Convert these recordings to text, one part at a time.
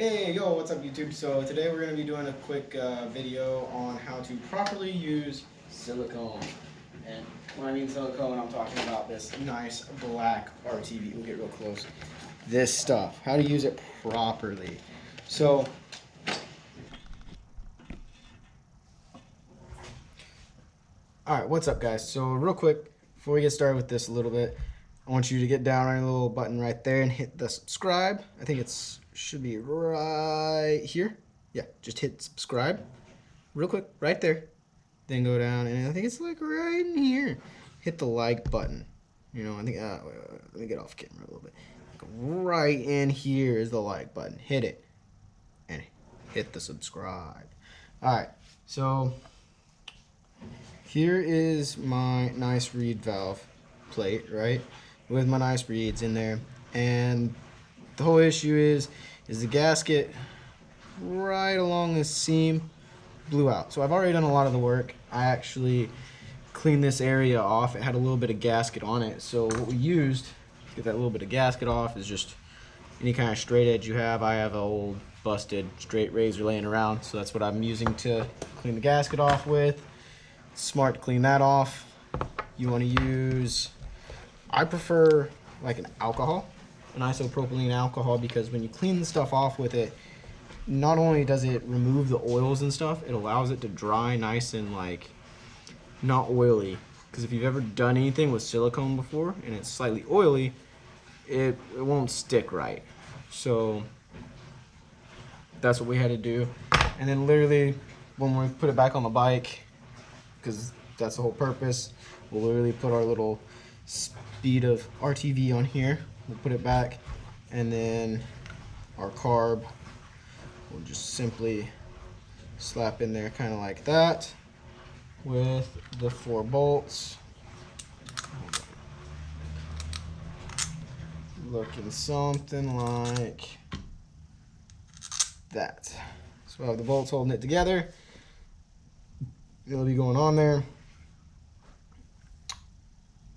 Hey, yo, what's up YouTube? So today we're going to be doing a quick video on how to properly use silicone. And when I mean silicone, I'm talking about this nice black RTV. We'll get real close. This stuff, how to use it properly. So, alright, what's up guys? So real quick, before we get started with this a little bit, I want you to get down on your little button right there and hit the subscribe. I think it's should be right here. Yeah, just hit subscribe real quick right there. Then go down and I think it's like right in here. Hit the like button. You know, I think let me get off camera a little bit. Right in here is the like button. Hit it and hit the subscribe. Alright, so here is my nice reed valve plate, right? With my nice reeds in there. And the whole issue is the gasket right along this seam blew out. So I've already done a lot of the work. I actually cleaned this area off. It had a little bit of gasket on it. So what we used to get that little bit of gasket off is just any kind of straight edge you have. I have an old busted straight razor laying around. So that's what I'm using to clean the gasket off with. It's smart to clean that off. You want to use, I prefer like an alcohol, an isopropylene alcohol, because when you clean the stuff off with it, not only does it remove the oils and stuff, it allows it to dry nice and like not oily. Because if you've ever done anything with silicone before and it's slightly oily, it won't stick right. So that's what we had to do. And then literally when we put it back on the bike, because that's the whole purpose, we'll literally put our little speed of RTV on here. We'll put it back, and then our carb we'll just simply slap in there kind of like that with the 4 bolts. Looking something like that. So I have the bolts holding it together. It'll be going on there,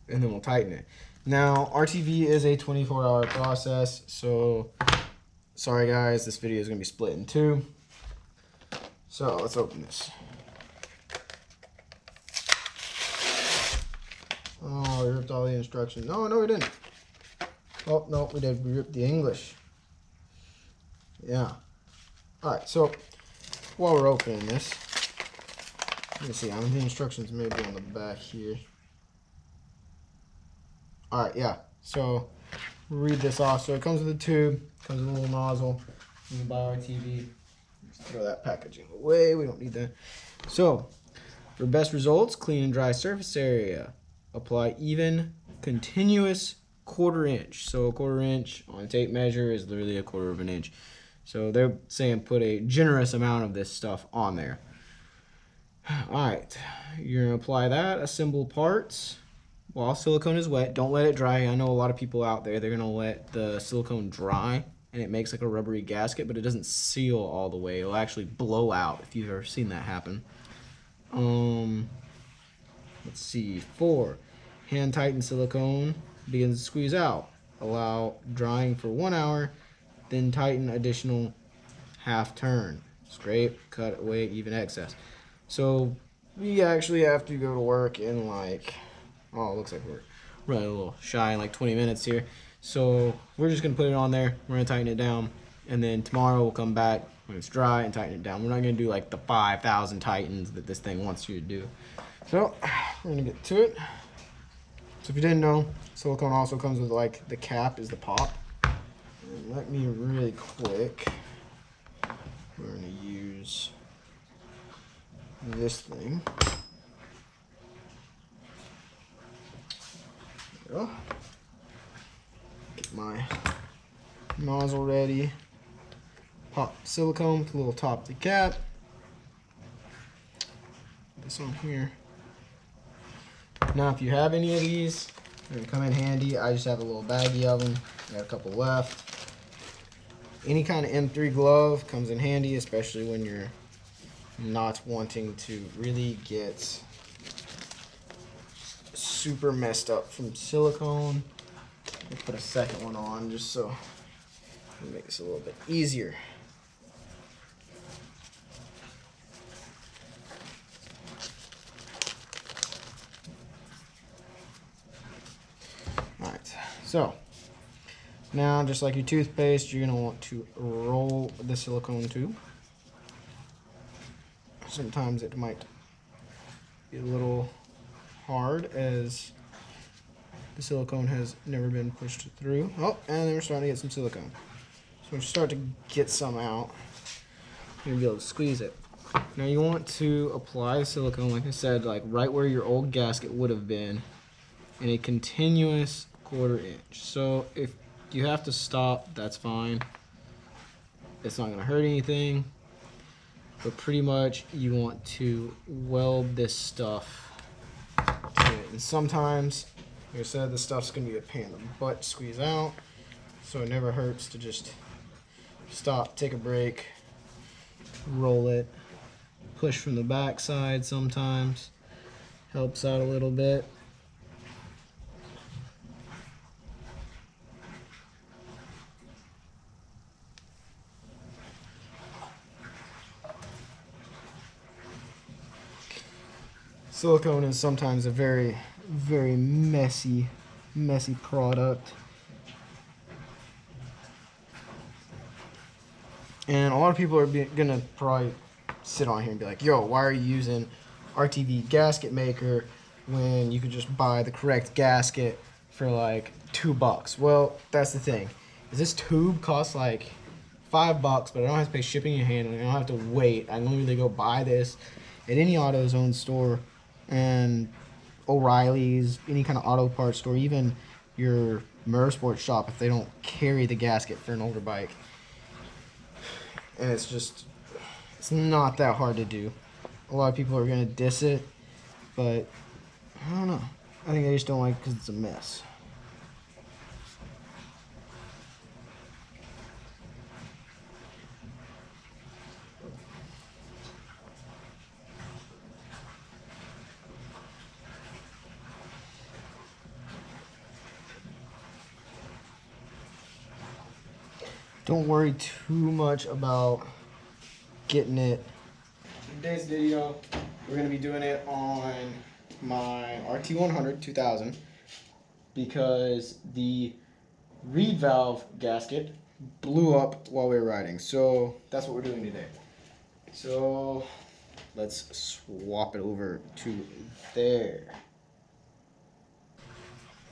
and then we'll tighten it. Now, RTV is a 24-hour process, so sorry guys, this video is going to be split in two. So let's open this. Oh, we ripped all the instructions. No, we didn't. Oh, no, we did. We ripped the English. Yeah. Alright, so while we're opening this, let me see, I mean, the instructions may be on the back here. Alright, yeah, so read this off. So it comes with a tube, comes with a little nozzle. You can buy our TV. Just throw that packaging away, we don't need that. So, for best results, clean and dry surface area. Apply even, continuous 1/4 inch. So a 1/4 inch on a tape measure is literally 1/4 of an inch. So they're saying put a generous amount of this stuff on there. Alright, you're going to apply that, assemble parts while silicone is wet. Don't let it dry. I know a lot of people out there, they're going to let the silicone dry and it makes like a rubbery gasket, but it doesn't seal all the way. It'll actually blow out if you've ever seen that happen. Let's see. 4, hand tighten silicone, begins to squeeze out. Allow drying for 1 hour, then tighten additional half turn. Scrape, cut away even excess. So we actually have to go to work in like, oh, it looks like we're running a little shy in like 20 minutes here. So we're just gonna put it on there. We're gonna tighten it down, and then tomorrow we'll come back when it's dry and tighten it down. We're not gonna do like the 5,000 tightens that this thing wants you to do. So we're gonna get to it. So if you didn't know, silicone also comes with like the cap is the pop. And let me really quick. We're gonna use this thing. There we go. Get my nozzle ready. Pop silicone with a little top to the cap. Put this on here. Now if you have any of these, they're gonna come in handy. I just have a little baggie of them. I got a couple left. Any kind of M3 glove comes in handy, especially when you're not wanting to really get super messed up from silicone. We'll put a second one on just so it makes it a little bit easier. So now, just like your toothpaste, you're gonna want to roll the silicone tube. Sometimes it might be a little hard as the silicone has never been pushed through. Oh, and then we're starting to get some silicone. So when you start to get some out, you're gonna be able to squeeze it. Now you want to apply the silicone, like I said, like right where your old gasket would have been, in a continuous 1/4 inch. So if you have to stop, that's fine. It's not gonna hurt anything. But pretty much you want to weld this stuff to it. And sometimes, like I said, this stuff's gonna be a pain in the butt to squeeze out. So it never hurts to just stop, take a break, roll it, push from the back side sometimes. Helps out a little bit. Silicone is sometimes a very, very messy product. And a lot of people are gonna probably sit on here and be like, yo, why are you using RTV gasket maker when you could just buy the correct gasket for like $2? Well, that's the thing. Is this tube costs like $5, but I don't have to pay shipping and handling. I don't have to wait. I literally go buy this at any AutoZone store and O'Reilly's, any kind of auto parts store, even your Motorsport shop if they don't carry the gasket for an older bike. And it's not that hard to do. A lot of people are gonna diss it, but I don't know. I think they just don't like it because it's a mess. Don't worry too much about getting it. In today's video, we're going to be doing it on my RT100 2000 because the reed valve gasket blew up while we were riding. So that's what we're doing today. So let's swap it over to there.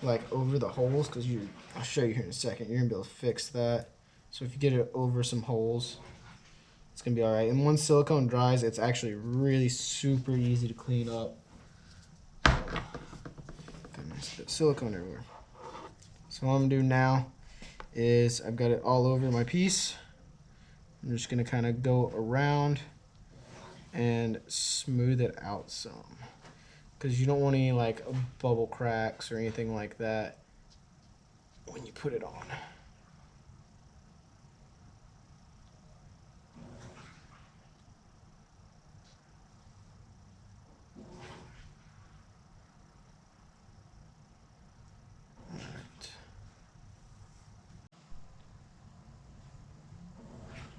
Like over the holes, because I'll show you here in a second. You're going to be able to fix that. So if you get it over some holes, it's gonna be all right. And once silicone dries, it's actually really super easy to clean up. Goodness, silicone everywhere. So what I'm gonna do now is I've got it all over my piece. I'm just gonna kind of go around and smooth it out some, because you don't want any like bubble cracks or anything like that when you put it on.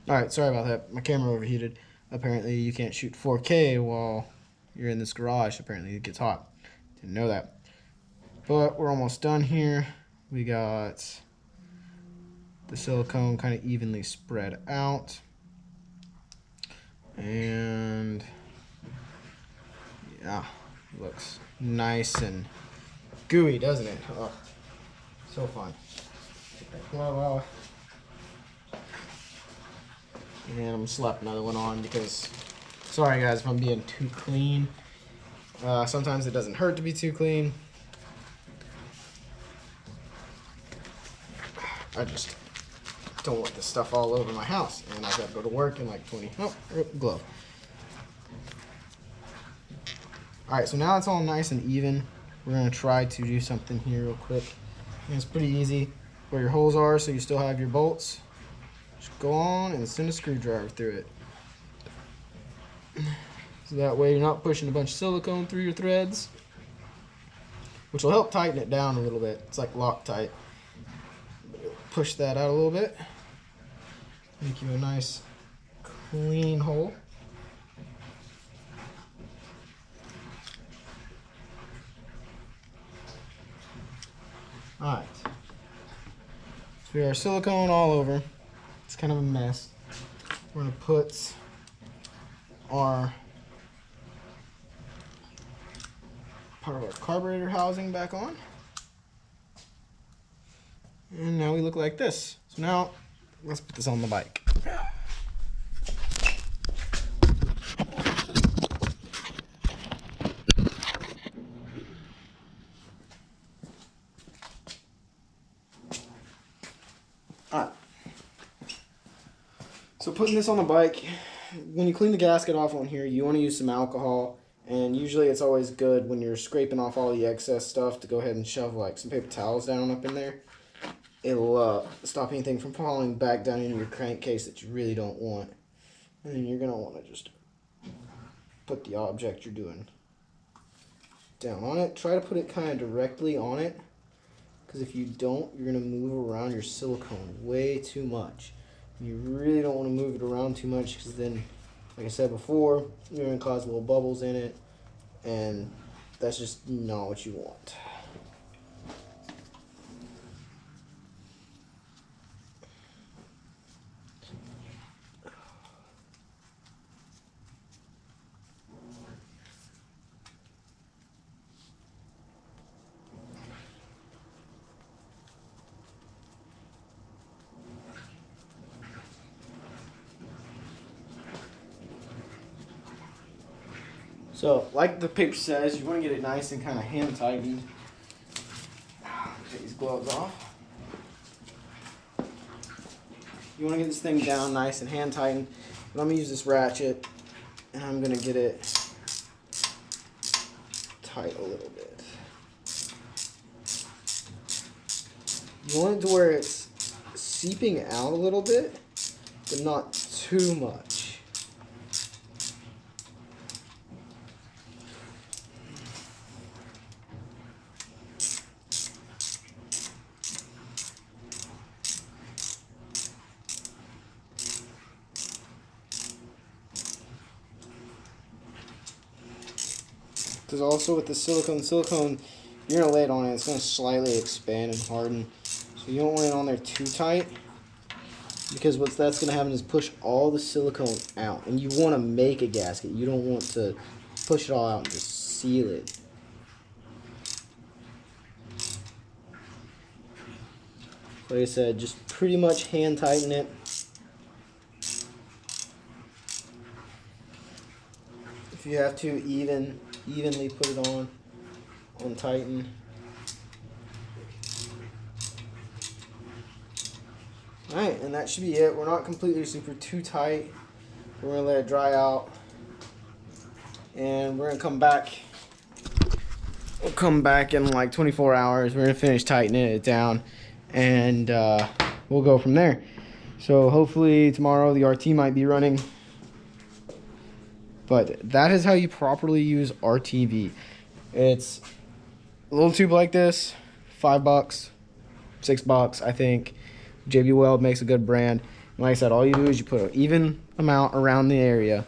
Alright, sorry about that. My camera overheated. Apparently you can't shoot 4K while you're in this garage. Apparently it gets hot. Didn't know that. But we're almost done here. We got the silicone kind of evenly spread out. And yeah, looks nice and gooey, doesn't it? Oh, so fun. Well, and I'm gonna slap another one on because, sorry guys if I'm being too clean. Sometimes it doesn't hurt to be too clean. I just don't want this stuff all over my house, and I've got to go to work in like 20. Oh, glove. All right, so now it's all nice and even. We're gonna try to do something here real quick. And it's pretty easy. Where your holes are, so you still have your bolts. Just go on and send a screwdriver through it. So that way you're not pushing a bunch of silicone through your threads, which will help tighten it down a little bit. It's like Loctite. Push that out a little bit. Make you a nice clean hole. Alright. we got our silicone all over. It's kind of a mess. We're gonna put our part of our carburetor housing back on. And now we look like this. So now let's put this on the bike. Alright. So putting this on the bike, when you clean the gasket off on here, you want to use some alcohol. And usually it's always good when you're scraping off all the excess stuff to go ahead and shove like some paper towels down up in there. It'll stop anything from falling back down into your crankcase that you really don't want. And then you're going to want to just put the object you're doing down on it. Try to put it kind of directly on it, because if you don't, you're going to move around your silicone way too much. You really don't want to move it around too much, because then, like I said before, you're going to cause little bubbles in it, and that's just not what you want. So, like the paper says, you want to get it nice and kind of hand tightened. Take these gloves off. You want to get this thing down nice and hand tightened. But I'm going to use this ratchet, and I'm going to get it tight a little bit. You want it to where it's seeping out a little bit, but not too much. Because also with the silicone, you're going to lay it on it, it's going to slightly expand and harden. So you don't want it on there too tight, because what that's going to happen is push all the silicone out. And you want to make a gasket. You don't want to push it all out and just seal it. Like I said, just pretty much hand tighten it. If you have to, evenly put it on tighten. Alright, and that should be it. We're not completely super too tight. We're going to let it dry out. And we're going to come back. We'll come back in like 24 hours. We're going to finish tightening it down. And we'll go from there. So hopefully tomorrow the RT might be running. But that is how you properly use RTV. It's a little tube like this, $5, $6, I think. JB Weld makes a good brand. And like I said, all you do is you put an even amount around the area.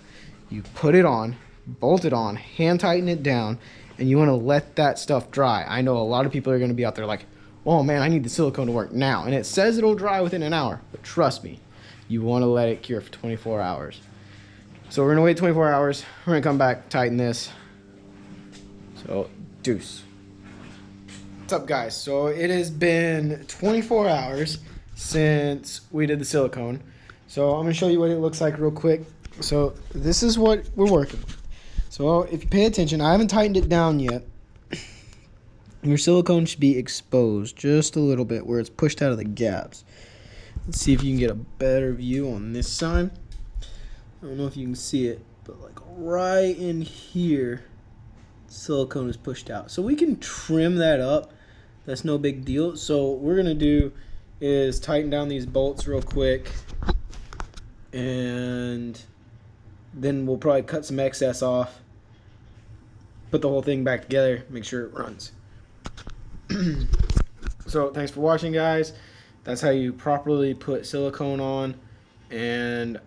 You put it on, bolt it on, hand tighten it down, and you want to let that stuff dry. I know a lot of people are going to be out there like, oh man, I need the silicone to work now. And it says it'll dry within an hour. But trust me, you want to let it cure for 24 hours. So we're going to wait 24 hours. We're going to come back, tighten this. So, deuce. What's up, guys? So it has been 24 hours since we did the silicone. So I'm going to show you what it looks like real quick. So this is what we're working with. So if you pay attention, I haven't tightened it down yet. Your silicone should be exposed just a little bit where it's pushed out of the gaps. Let's see if you can get a better view on this side. I don't know if you can see it, but like right in here, silicone is pushed out. So we can trim that up. That's no big deal. So what we're going to do is tighten down these bolts real quick. And then we'll probably cut some excess off. Put the whole thing back together. Make sure it runs. So thanks for watching, guys. That's how you properly put silicone on. And